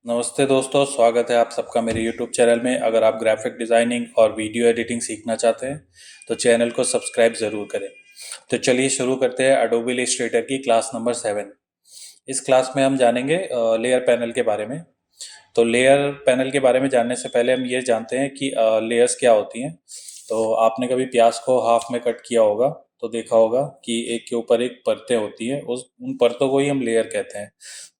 नमस्ते दोस्तों, स्वागत है आप सबका मेरे YouTube चैनल में। अगर आप ग्राफिक डिज़ाइनिंग और वीडियो एडिटिंग सीखना चाहते हैं तो चैनल को सब्सक्राइब ज़रूर करें। तो चलिए शुरू करते हैं अडोबी इलस्ट्रेटर की क्लास नंबर 7। इस क्लास में हम जानेंगे लेयर पैनल के बारे में। तो लेयर पैनल के बारे में जानने से पहले हम ये जानते हैं कि लेयर्स क्या होती हैं। तो आपने कभी प्याज को हाफ में कट किया होगा तो देखा होगा कि एक के ऊपर एक परतें होती हैं, उस उन परतों को ही हम लेयर कहते हैं।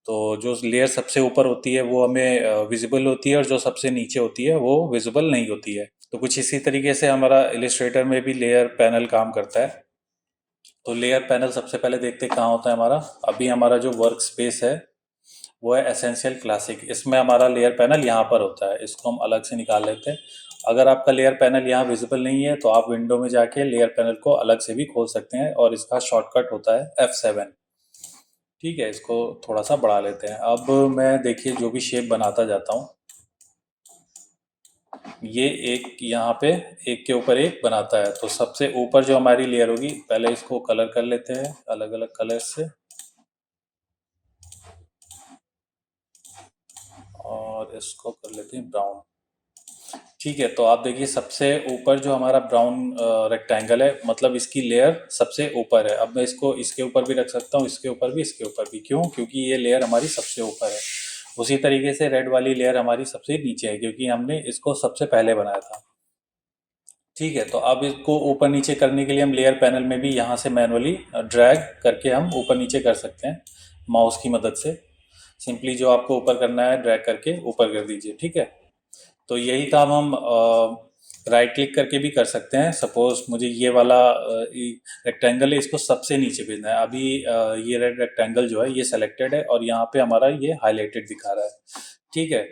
तो जो लेयर सबसे ऊपर होती है वो हमें विजिबल होती है और जो सबसे नीचे होती है वो विजिबल नहीं होती है। तो कुछ इसी तरीके से हमारा इलिस्ट्रेटर में भी लेयर पैनल काम करता है। तो लेयर पैनल सबसे पहले देखते हैं कहाँ होता है हमारा। अभी हमारा जो वर्क स्पेस है वो है एसेंशियल क्लासिक। इसमें हमारा लेयर पैनल यहाँ पर होता है, इसको हम अलग से निकाल लेते हैं। अगर आपका लेयर पैनल यहाँ विजिबल नहीं है तो आप विंडो में जाके लेयर पैनल को अलग से भी खोल सकते हैं और इसका शॉर्टकट होता है F7। ठीक है, इसको थोड़ा सा बढ़ा लेते हैं। अब मैं देखिए जो भी शेप बनाता जाता हूँ, ये एक यहाँ पे एक के ऊपर एक बनाता है। तो सबसे ऊपर जो हमारी लेयर होगी, पहले इसको कलर कर लेते हैं अलग अलग कलर से और इसको कर लेते हैं ब्राउन। ठीक है, तो आप देखिए सबसे ऊपर जो हमारा ब्राउन रेक्टेंगल है, मतलब इसकी लेयर सबसे ऊपर है। अब मैं इसको इसके ऊपर भी रख सकता हूँ, इसके ऊपर भी, इसके ऊपर भी। क्यों? क्योंकि ये लेयर हमारी सबसे ऊपर है। उसी तरीके से रेड वाली लेयर हमारी सबसे नीचे है क्योंकि हमने इसको सबसे पहले बनाया था। ठीक है, तो अब इसको ऊपर नीचे करने के लिए हम लेयर पैनल में भी यहाँ से मैनुअली ड्रैग करके हम ऊपर नीचे कर सकते हैं माउस की मदद से। सिंपली जो आपको ऊपर करना है ड्रैग करके ऊपर कर दीजिए। ठीक है, तो यही काम हम राइट क्लिक करके भी कर सकते हैं। सपोज मुझे ये वाला रेक्टेंगल है, इसको सबसे नीचे भेजना है। अभी ये रेड रेक्टेंगल जो है ये सेलेक्टेड है और यहाँ पे हमारा ये हाईलाइटेड दिखा रहा है। ठीक है,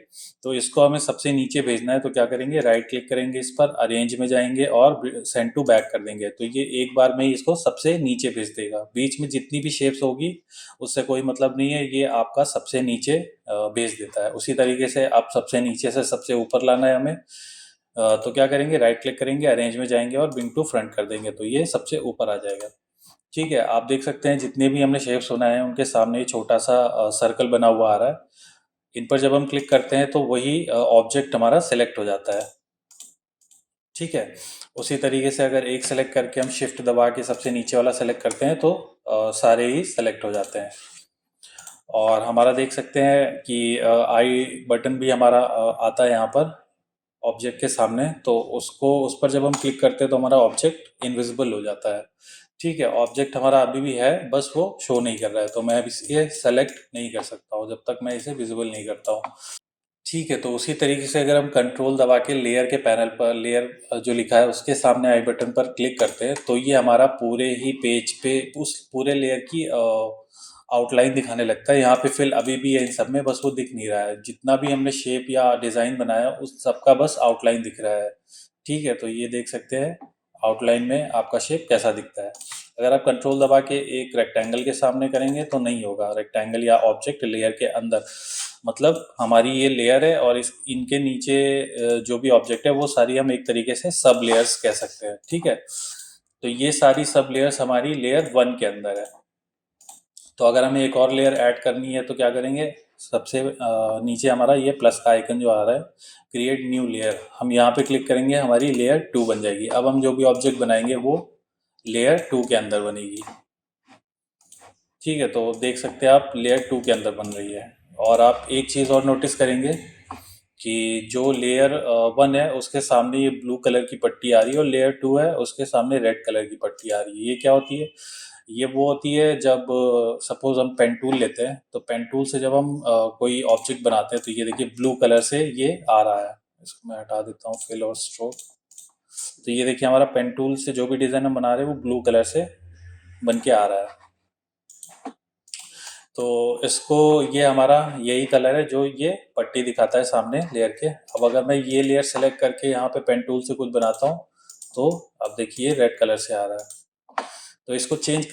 तो इसको हमें सबसे नीचे भेजना है तो क्या करेंगे, राइट क्लिक करेंगे, इस पर अरेंज में जाएंगे और सेंड टू बैक कर देंगे। तो ये एक बार में ही इसको सबसे नीचे भेज देगा। बीच में जितनी भी शेप्स होगी उससे कोई मतलब नहीं है, ये आपका सबसे नीचे भेज देता है। उसी तरीके से आप सबसे नीचे से सबसे ऊपर लाना है हमें। तो क्या करेंगे, राइट क्लिक करेंगे, अरेंज में जाएंगे और ब्रिंग टू फ्रंट कर देंगे तो ये सबसे ऊपर आ जाएगा। ठीक है, आप देख सकते हैं जितने भी हमने शेप्स बनाए हैं उनके सामने ये छोटा सा सर्कल बना हुआ आ रहा है। इन पर जब हम क्लिक करते हैं तो वही ऑब्जेक्ट हमारा सेलेक्ट हो जाता है। ठीक है, उसी तरीके से अगर एक सेलेक्ट करके हम शिफ्ट दबा के सबसे नीचे वाला सेलेक्ट करते हैं तो सारे ही सेलेक्ट हो जाते हैं। और हमारा देख सकते हैं कि आई बटन भी हमारा आता है यहाँ पर ऑब्जेक्ट के सामने। तो उसको उस पर जब हम क्लिक करते हैं तो हमारा ऑब्जेक्ट इनविजिबल हो जाता है। ठीक है, ऑब्जेक्ट हमारा अभी भी है, बस वो शो नहीं कर रहा है। तो मैं अब इसे सेलेक्ट नहीं कर सकता हूँ जब तक मैं इसे विजिबल नहीं करता हूँ। ठीक है, तो उसी तरीके से अगर हम कंट्रोल दबा के लेयर के पैनल पर लेयर जो लिखा है उसके सामने आई बटन पर क्लिक करते हैं तो ये हमारा पूरे ही पेज पे उस पूरे लेयर की आउटलाइन दिखाने लगता है। यहाँ पे फिल अभी भी है इन सब में, बस वो दिख नहीं रहा है। जितना भी हमने शेप या डिज़ाइन बनाया उस सब का बस आउटलाइन दिख रहा है। ठीक है, तो ये देख सकते हैं आउटलाइन में आपका शेप कैसा दिखता है। अगर आप कंट्रोल दबा के एक रेक्टेंगल के सामने करेंगे तो नहीं होगा। रेक्टेंगल या ऑब्जेक्ट लेयर के अंदर, मतलब हमारी ये लेयर है और इस इनके नीचे जो भी ऑब्जेक्ट है वो सारी हम एक तरीके से सब लेयर्स कह सकते हैं। ठीक है, तो ये सारी सब लेयर्स हमारी लेयर 1 के अंदर है। तो अगर हमें एक और लेयर ऐड करनी है तो क्या करेंगे, सबसे नीचे हमारा ये प्लस का आइकन जो आ रहा है, क्रिएट न्यू लेयर, हम यहाँ पे क्लिक करेंगे, हमारी लेयर 2 बन जाएगी। अब हम जो भी ऑब्जेक्ट बनाएंगे वो लेयर 2 के अंदर बनेगी। ठीक है, तो देख सकते हैं आप लेयर 2 के अंदर बन रही है। और आप एक चीज़ और नोटिस करेंगे कि जो लेयर 1 है उसके सामने ये ब्लू कलर की पट्टी आ रही है और लेयर 2 है उसके सामने रेड कलर की पट्टी आ रही है। ये क्या होती है? ये वो होती है जब सपोज हम पेन टूल लेते हैं तो पेन टूल से जब हम कोई ऑब्जेक्ट बनाते हैं तो ये देखिए ब्लू कलर से ये आ रहा है। इसको मैं हटा देता हूँ, फिल और स्ट्रोक। तो ये देखिए हमारा पेन टूल से जो भी डिज़ाइन हम बना रहे हैं वो ब्लू कलर से बन के आ रहा है। तो इसको, ये हमारा यही कलर है जो ये पट्टी दिखाता है सामने लेयर के। अब अगर मैं ये लेयर सेलेक्ट करके यहाँ पे पेन टूल से कुछ बनाता हूँ तो अब देखिए रेड कलर से आ रहा है। तो इसको चेंज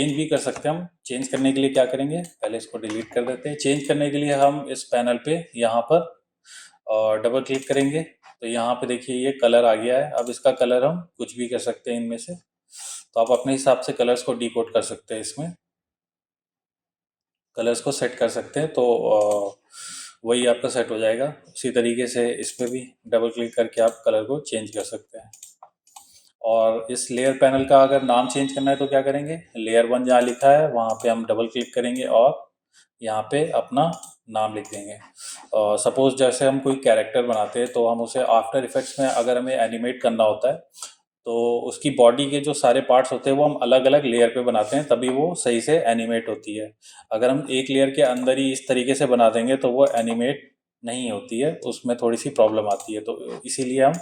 भी कर सकते हैं। हम चेंज करने के लिए क्या करेंगे, पहले इसको डिलीट कर देते हैं। चेंज करने के लिए हम इस पैनल पे यहाँ पर डबल क्लिक करेंगे तो यहाँ पे देखिए ये कलर आ गया है। अब इसका कलर हम कुछ भी कर सकते हैं इनमें से। तो आप अपने हिसाब से कलर्स को डिकोड कर सकते हैं, इसमें कलर्स को सेट कर सकते हैं। तो वही आपका सेट हो जाएगा। उसी तरीके से इस पे भी डबल क्लिक करके आप कलर को चेंज कर सकते हैं। और इस लेयर पैनल का अगर नाम चेंज करना है तो क्या करेंगे, लेयर 1 जहाँ लिखा है वहाँ पे हम डबल क्लिक करेंगे और यहाँ पे अपना नाम लिख देंगे। सपोज जैसे हम कोई कैरेक्टर बनाते हैं तो हम उसे आफ्टर इफेक्ट्स में अगर हमें एनिमेट करना होता है तो उसकी बॉडी के जो सारे पार्ट्स होते हैं वो हम अलग अलग लेयर पे बनाते हैं, तभी वो सही से एनिमेट होती है। अगर हम एक लेयर के अंदर ही इस तरीके से बना देंगे तो वो एनिमेट नहीं होती है, उसमें थोड़ी सी प्रॉब्लम आती है। तो इसीलिए हम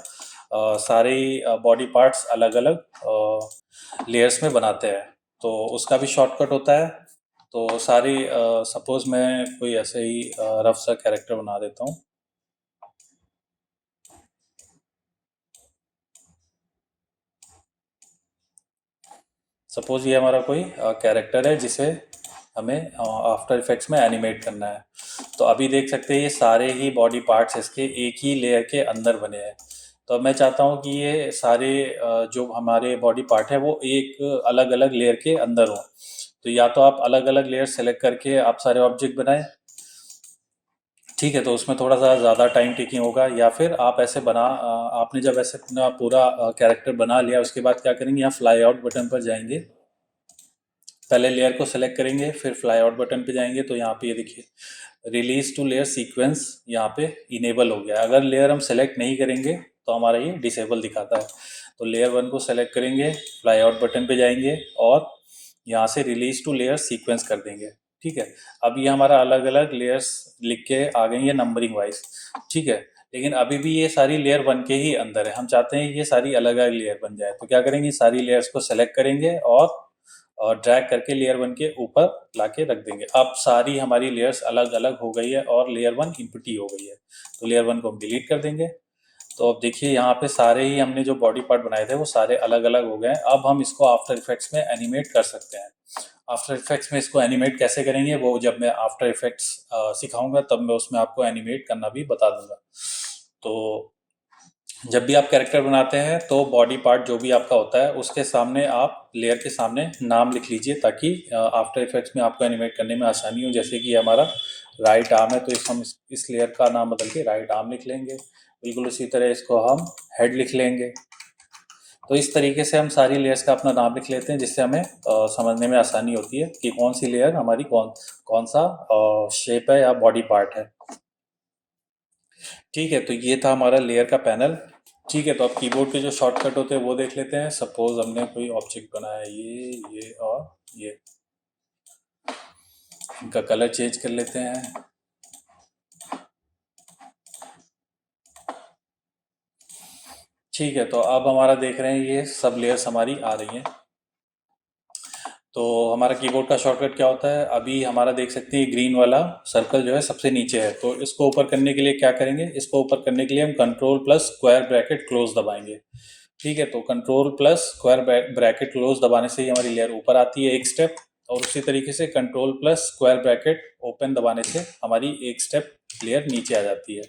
सारे बॉडी पार्ट्स अलग अलग लेयर्स में बनाते हैं। तो उसका भी शॉर्टकट होता है। तो सारी सपोज मैं कोई ऐसे ही रफ सा कैरेक्टर बना देता हूँ। सपोज ये हमारा कोई कैरेक्टर है जिसे हमें आफ्टर इफेक्ट्स में एनिमेट करना है। तो अभी देख सकते हैं ये सारे ही बॉडी पार्ट्स इसके एक ही लेयर के अंदर बने हैं। तो अब मैं चाहता हूँ कि ये सारे जो हमारे बॉडी पार्ट है वो एक अलग अलग लेयर के अंदर हो। तो या तो आप अलग अलग लेयर सेलेक्ट करके आप सारे ऑब्जेक्ट बनाएं, ठीक है, तो उसमें थोड़ा सा ज़्यादा टाइम टेकिंग होगा। या फिर आप ऐसे आपने जब ऐसे अपना पूरा कैरेक्टर बना लिया उसके बाद क्या करेंगे, यहाँ फ्लाई आउट बटन पर जाएंगे, पहले लेयर को सेलेक्ट करेंगे, फिर फ्लाई आउट बटन पे जाएंगे तो यहाँ पे ये देखिए रिलीज टू लेयर सीक्वेंस यहाँ पे इनेबल हो गया। अगर लेयर हम सेलेक्ट नहीं करेंगे तो हमारा ये डिसेबल दिखाता है। तो लेयर 1 को सेलेक्ट करेंगे, फ्लाई आउट बटन पे जाएंगे और यहाँ से रिलीज टू लेयर सीक्वेंस कर देंगे। ठीक है, अब ये हमारा अलग अलग लेयर्स लिख के आ गई है नंबरिंग वाइज। ठीक है, लेकिन अभी भी ये सारी लेयर 1 के ही अंदर है, हम चाहते हैं ये सारी अलग अलग लेयर बन जाए। तो क्या करेंगे, सारी लेयर्स को सेलेक्ट करेंगे और ड्रैग करके लेयर 1 के ऊपर लाके रख देंगे। अब सारी हमारी लेयर्स अलग अलग हो गई है और लेयर 1 इम्प्टी हो गई है। तो लेयर 1 को हम डिलीट कर देंगे। तो अब देखिए यहाँ पे सारे ही हमने जो बॉडी पार्ट बनाए थे वो सारे अलग अलग हो गए हैं। अब हम इसको आफ्टर इफेक्ट्स में एनिमेट कर सकते हैं। आफ्टर इफेक्ट्स में इसको एनिमेट कैसे करेंगे वो जब मैं आफ्टर इफेक्ट्स सिखाऊंगा तब मैं उसमें आपको एनिमेट करना भी बता दूंगा। तो जब भी आप कैरेक्टर बनाते हैं तो बॉडी पार्ट जो भी आपका होता है उसके सामने आप लेयर के सामने नाम लिख लीजिए, ताकि आफ्टर इफेक्ट्स में आपको एनिमेट करने में आसानी हो। जैसे कि हमारा राइट आर्म है तो इस लेयर का नाम बदल के राइट आर्म लिख लेंगे। बिल्कुल उसी तरह इसको हम हेड लिख लेंगे। तो इस तरीके से हम सारी लेयर्स का अपना नाम लिख लेते हैं, जिससे हमें समझने में आसानी होती है कि कौन सी लेयर हमारी कौन कौन सा शेप है या बॉडी पार्ट है। ठीक है, तो ये था हमारा लेयर का पैनल। ठीक है, तो अब कीबोर्ड के जो शॉर्टकट होते हैं वो देख लेते हैं। सपोज हमने कोई ऑब्जेक्ट बनाया है, ये और ये, इनका कलर चेंज कर लेते हैं। ठीक है, तो अब हमारा देख रहे हैं ये सब लेयर्स हमारी आ रही हैं। तो हमारा कीबोर्ड का शॉर्टकट क्या होता है, अभी हमारा देख सकते हैं ग्रीन वाला सर्कल जो है सबसे नीचे है। तो इसको ऊपर करने के लिए क्या करेंगे, इसको ऊपर करने के लिए हम control plus square bracket close दबाएंगे। ठीक है, तो control plus square bracket close दबाने से ही हमारी लेयर ऊपर आती है एक स्टेप, और उसी तरीके से control plus square bracket open दबाने से हमारी एक स्टेप लेयर नीचे आ जाती है।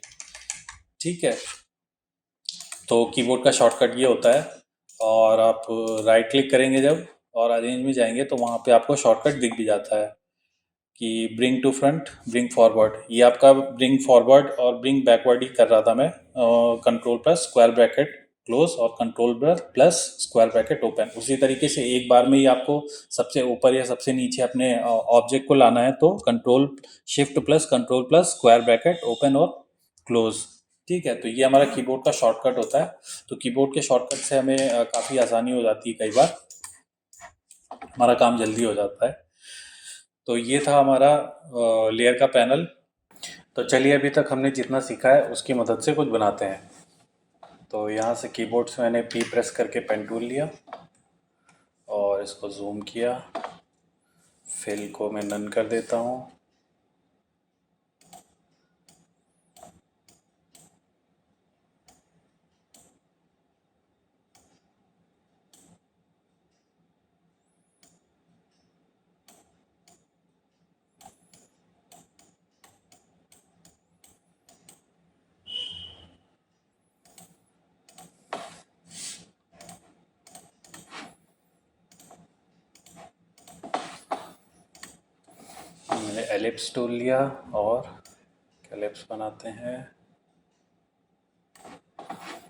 ठीक है, तो कीबोर्ड का शॉर्टकट ये होता है। और आप राइट क्लिक करेंगे जब और अरेंज में जाएंगे तो वहाँ पे आपको शॉर्टकट दिख भी जाता है कि bring to front, bring forward. ये आपका ब्रिंग फॉरवर्ड और ब्रिंग बैकवर्ड ही कर रहा था मैं। Control plus square bracket close और control plus square bracket open, उसी तरीके से एक बार में ही आपको सबसे ऊपर या सबसे नीचे अपने ऑब्जेक्ट को लाना है तो control shift plus control plus square bracket open और क्लोज। ठीक है, तो ये हमारा कीबोर्ड का शॉर्टकट होता है। तो कीबोर्ड के शॉर्टकट से हमें काफ़ी आसानी हो जाती है, कई बार हमारा काम जल्दी हो जाता है। तो ये था हमारा लेयर का पैनल। तो चलिए अभी तक हमने जितना सीखा है उसकी मदद से कुछ बनाते हैं। तो यहाँ से कीबोर्ड से मैंने पी प्रेस करके पेन टूल लिया और इसको जूम किया, फिल को मैं नन कर देता हूँ। मैंने एलिप्स टूल लिया और लिप्स बनाते हैं।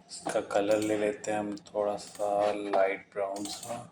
इसका कलर ले लेते हैं हम थोड़ा सा लाइट ब्राउन सा।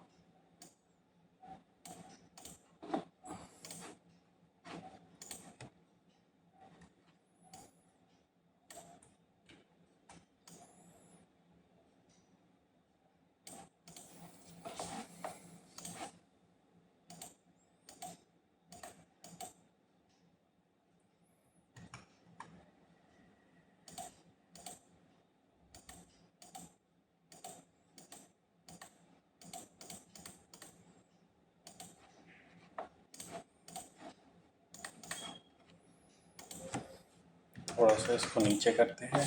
थोड़ा सा इसको नीचे करते हैं।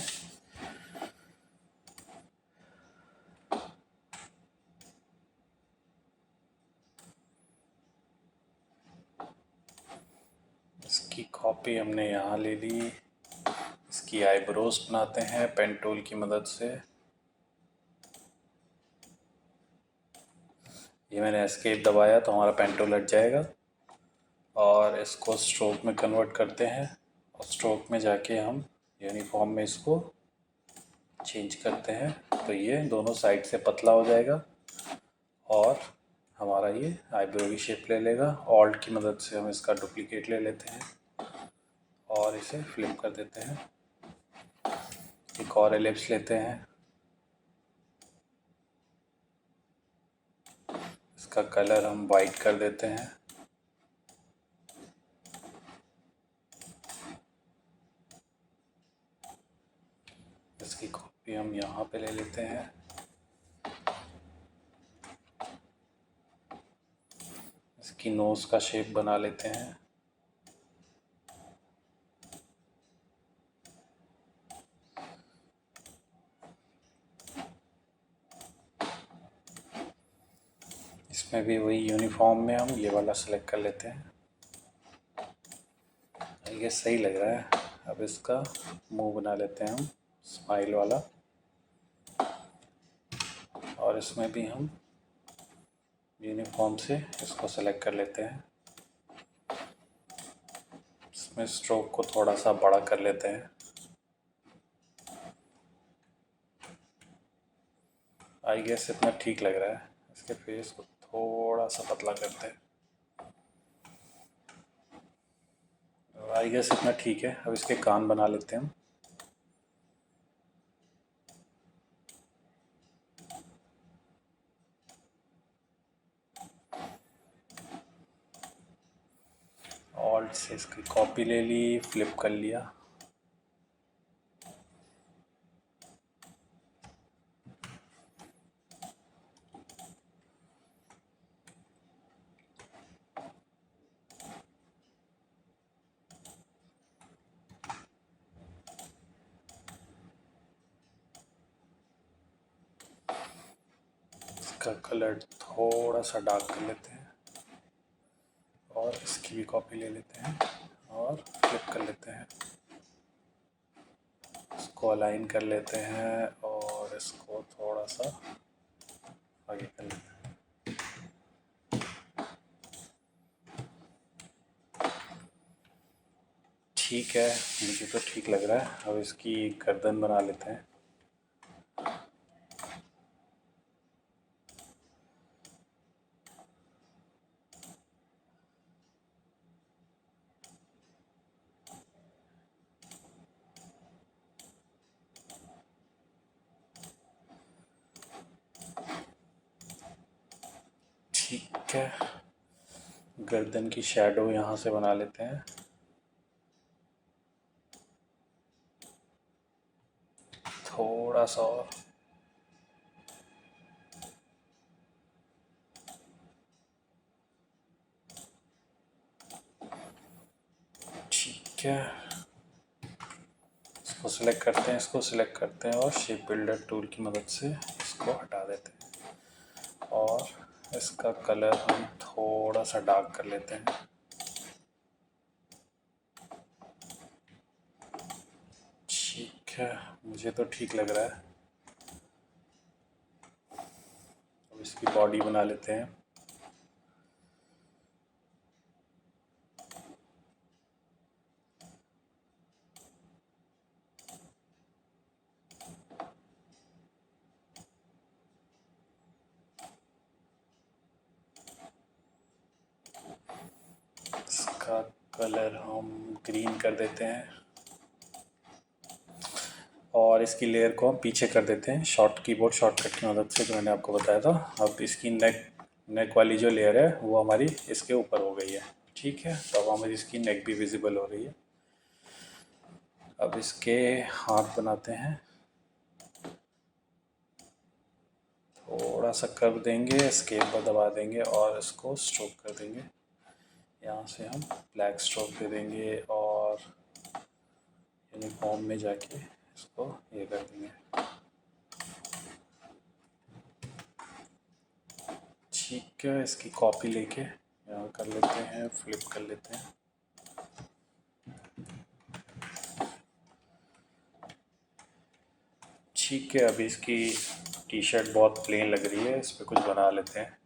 इसकी कॉपी हमने यहाँ ले ली। इसकी आईब्रोज बनाते हैं पेन टूल की मदद से। ये मैंने एस्केप दबाया तो हमारा पेन टूल हट जाएगा। और इसको स्ट्रोक में कन्वर्ट करते हैं और स्ट्रोक में जाके हम यूनिफॉर्म में इसको चेंज करते हैं तो ये दोनों साइड से पतला हो जाएगा और हमारा ये आईब्रो की शेप ले लेगा। ऑल्ट की मदद से हम इसका डुप्लीकेट ले लेते हैं और इसे फ्लिप कर देते हैं। एक और एलिप्स लेते हैं। इसका कलर हम वाइट कर देते हैं। इसकी कॉपी हम यहाँ पे ले लेते हैं। इसकी नोज़ का शेप बना लेते हैं। इसमें भी वही यूनिफॉर्म में हम ये वाला सेलेक्ट कर लेते हैं। ये सही लग रहा है। अब इसका मुंह बना लेते हैं हम स्माइल वाला और इसमें भी हम यूनिफॉर्म से इसको सेलेक्ट कर लेते हैं। इसमें स्ट्रोक को थोड़ा सा बड़ा कर लेते हैं। आई गेस इतना ठीक लग रहा है। इसके फेस को थोड़ा सा पतला करते हैं। आई गेस इतना ठीक है। अब इसके कान बना लेते हैं हम। ऑल्ट से इसकी कॉपी ले ली, फ्लिप कर लिया। इसका कलर थोड़ा सा डार्क कर लेते हैं और इसकी भी कॉपी ले लेते हैं और फ्लिप कर लेते हैं। इसको अलाइन कर लेते हैं और इसको थोड़ा सा आगे कर लेते हैं। ठीक है, मुझे तो ठीक लग रहा है। अब इसकी गर्दन बना लेते हैं। ठीक है, गर्दन की शैडो यहाँ से बना लेते हैं। थोड़ा सा और। ठीक है, इसको सिलेक्ट करते हैं, इसको सिलेक्ट करते हैं और शेप बिल्डर टूल की मदद से इसको हटा देते हैं और इसका कलर हम थोड़ा सा डार्क कर लेते हैं। ठीक है, मुझे तो ठीक लग रहा है। अब इसकी बॉडी बना लेते हैं। कलर हम ग्रीन कर देते हैं और इसकी लेयर को हम पीछे कर देते हैं कीबोर्ड शॉर्टकट की मदद से, जो मैंने आपको बताया था। अब इसकी नेक वाली जो लेयर है वो हमारी इसके ऊपर हो गई है। ठीक है, तो अब हमारी इसकी नेक भी विजिबल हो रही है। अब इसके हाथ बनाते हैं, थोड़ा सा कर्व देंगे, एस्केप पर दबा देंगे और इसको स्ट्रोक कर देंगे। यहाँ से हम ब्लैक स्ट्रोक दे देंगे और यूनिफॉर्म में जाके इसको ये कर देंगे। ठीक है, इसकी कॉपी लेके यहाँ कर लेते हैं, फ्लिप कर लेते हैं। ठीक है, अभी इसकी टी शर्ट बहुत प्लेन लग रही है, इस पर कुछ बना लेते हैं।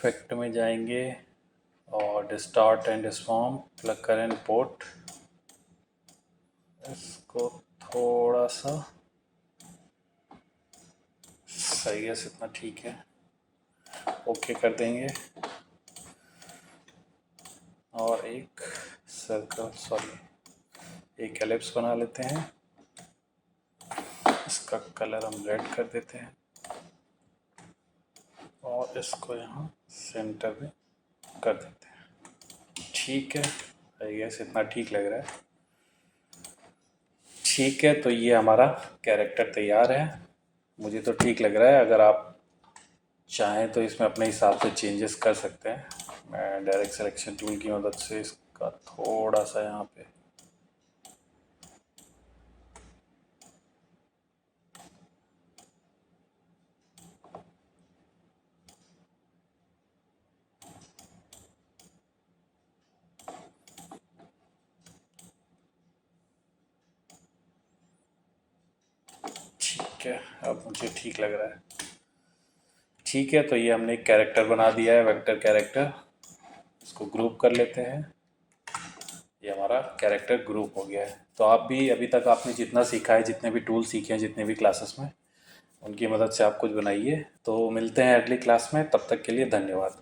इफेक्ट में जाएंगे और डिस्टॉर्ट एंड डिस्फॉर्म, प्लग कर एंड पोर्ट। इसको थोड़ा सा सही है, इतना ठीक है, ओके कर देंगे। और एक सर्कल, सॉरी एक एलिप्स बना लेते हैं। इसका कलर हम रेड कर देते हैं और इसको यहाँ सेंटर में कर देते हैं। ठीक है, आई गेस इतना ठीक लग रहा है। ठीक है, तो ये हमारा कैरेक्टर तैयार है, मुझे तो ठीक लग रहा है। अगर आप चाहें तो इसमें अपने हिसाब से चेंजेस कर सकते हैं। मैं डायरेक्ट सिलेक्शन टूल की मदद से इसका थोड़ा सा यहाँ पे ठीक है, अब मुझे ठीक लग रहा है। ठीक है, तो ये हमने एक कैरेक्टर बना दिया है, वेक्टर कैरेक्टर। इसको ग्रुप कर लेते हैं, ये हमारा कैरेक्टर ग्रुप हो गया है। तो आप भी अभी तक आपने जितना सीखा है, जितने भी टूल सीखे हैं जितने भी क्लासेस में, उनकी मदद से आप कुछ बनाइए। तो मिलते हैं अगली क्लास में, तब तक के लिए धन्यवाद।